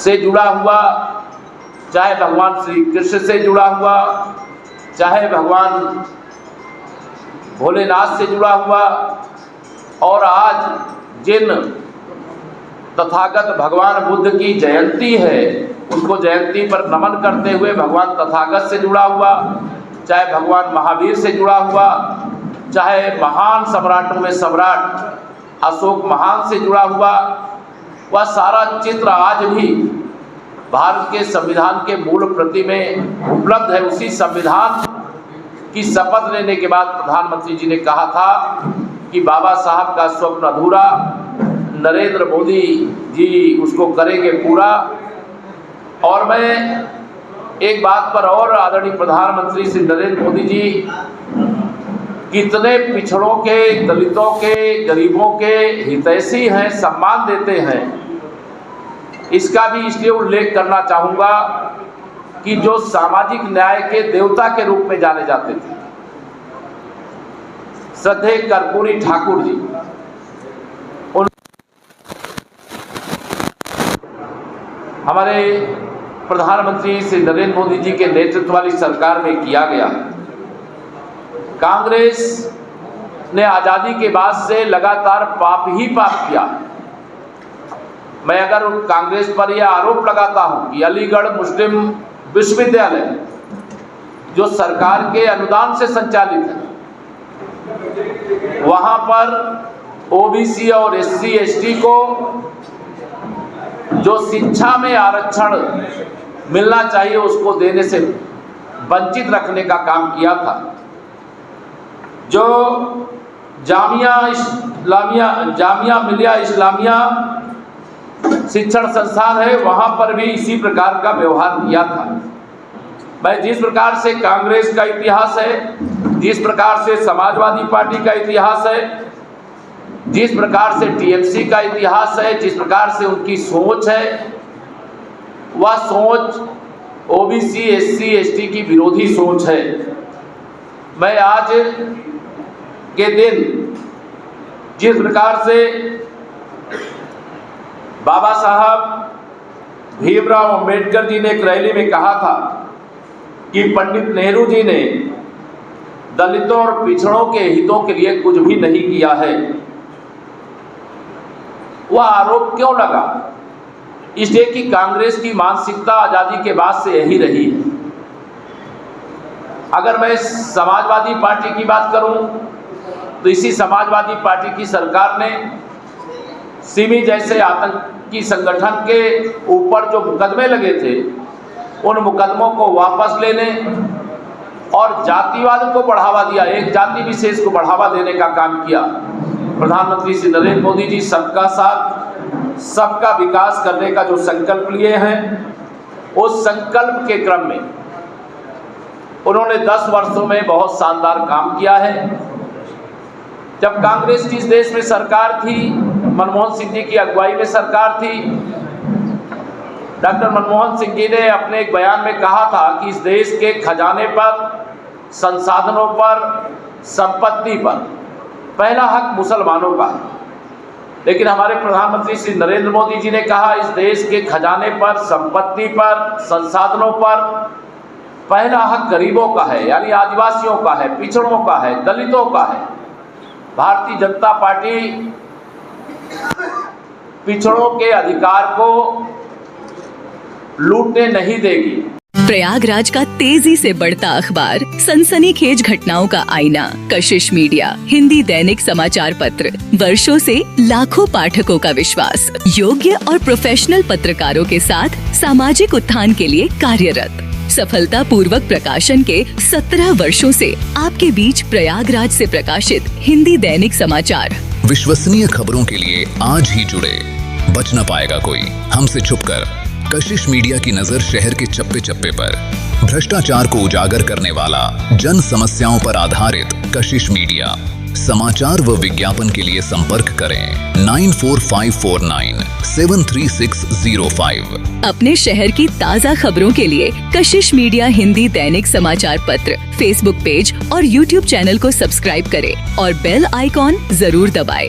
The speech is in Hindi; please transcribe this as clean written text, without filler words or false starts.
से जुड़ा हुआ, चाहे भगवान श्री कृष्ण से जुड़ा हुआ, चाहे भगवान भोलेनाथ से जुड़ा हुआ, और आज जिन तथागत भगवान बुद्ध की जयंती है उसको जयंती पर नमन करते हुए भगवान तथागत से जुड़ा हुआ, चाहे भगवान महावीर से जुड़ा हुआ, चाहे महान सम्राटों में सम्राट अशोक महान से जुड़ा हुआ, वह सारा चित्र आज भी भारत के संविधान के मूल प्रति में उपलब्ध है। उसी संविधान की शपथ लेने के बाद प्रधानमंत्री जी ने कहा था कि बाबा साहब का स्वप्न अधूरा, नरेंद्र मोदी जी उसको करेंगे पूरा। और मैं एक बात पर और आदरणीय प्रधानमंत्री श्री नरेंद्र मोदी जी कितने पिछड़ों के, दलितों के, गरीबों के हितैषी हैं, सम्मान देते हैं, इसका भी इसलिए उल्लेख करना चाहूँगा कि जो सामाजिक न्याय के देवता के रूप में जाने जाते थे श्रद्धेय कर्पूरी ठाकुर जी, उन हमारे प्रधानमंत्री श्री नरेंद्र मोदी जी के नेतृत्व वाली सरकार में किया गया। कांग्रेस ने आज़ादी के बाद से लगातार पाप ही पाप किया। मैं अगर कांग्रेस पर यह आरोप लगाता हूं कि अलीगढ़ मुस्लिम विश्वविद्यालय जो सरकार के अनुदान से संचालित है, वहां पर ओबीसी और एससी एसटी को जो शिक्षा में आरक्षण मिलना चाहिए उसको देने से वंचित रखने का काम किया था। जो जामिया मिलिया इस्लामिया शिक्षण संस्थान है, वहां पर भी इसी प्रकार का व्यवहार किया था। मैं जिस प्रकार से कांग्रेस का इतिहास है, जिस प्रकार से समाजवादी पार्टी का इतिहास है, जिस प्रकार से टीएमसी का इतिहास है, जिस प्रकार से उनकी सोच है, वह सोच ओबीसी एससी एसटी की विरोधी सोच है। मैं आज के दिन जिस प्रकार से बाबा साहब भीमराव अंबेडकर जी ने एक रैली में कहा था कि पंडित नेहरू जी ने दलितों और पिछड़ों के हितों के लिए कुछ भी नहीं किया है, वह आरोप क्यों लगा? इसलिए कि कांग्रेस की मानसिकता आजादी के बाद से यही रही है। अगर मैं समाजवादी पार्टी की बात करूं तो इसी समाजवादी पार्टी की सरकार ने सिमी जैसे आतंकी संगठन के ऊपर जो मुकदमे लगे थे उन मुकदमों को वापस लेने और जातिवाद को बढ़ावा दिया, एक जाति विशेष को बढ़ावा देने का काम किया। प्रधानमंत्री श्री नरेंद्र मोदी जी सबका साथ सबका विकास करने का जो संकल्प लिए हैं, उस संकल्प के क्रम में उन्होंने 10 वर्षों में बहुत शानदार काम किया है। जब कांग्रेस की इस देश में सरकार थी, मनमोहन सिंह जी की अगुवाई में सरकार थी, डॉक्टर मनमोहन सिंह जी ने अपने एक बयान में कहा था कि इस देश के खजाने पर, संसाधनों पर, संपत्ति पर पहला हक मुसलमानों का है। लेकिन हमारे प्रधानमंत्री श्री नरेंद्र मोदी जी ने कहा इस देश के खजाने पर, संपत्ति पर, संसाधनों पर पहला हक गरीबों का है, यानी आदिवासियों का है, पिछड़ों का है, दलितों का है। भारतीय जनता पार्टी पिछड़ों के अधिकार को लूटने नहीं देगी। प्रयागराज का तेजी से बढ़ता अखबार, सनसनीखेज घटनाओं का आईना, कशिश मीडिया हिंदी दैनिक समाचार पत्र, वर्षों से लाखों पाठकों का विश्वास, योग्य और प्रोफेशनल पत्रकारों के साथ सामाजिक उत्थान के लिए कार्यरत, सफलता पूर्वक प्रकाशन के 17 वर्षों से आपके बीच प्रयागराज से प्रकाशित हिंदी दैनिक समाचार। विश्वसनीय खबरों के लिए आज ही जुड़े, बच न पाएगा कोई हमसे छुपकर। कशिश मीडिया की नजर शहर के चप्पे चप्पे पर, भ्रष्टाचार को उजागर करने वाला, जन समस्याओं पर आधारित कशिश मीडिया। समाचार व विज्ञापन के लिए संपर्क करें 9454973605। अपने शहर की ताज़ा खबरों के लिए कशिश मीडिया हिंदी दैनिक समाचार पत्र फेसबुक पेज और यूट्यूब चैनल को सब्सक्राइब करें और बेल आइकॉन जरूर दबाएं।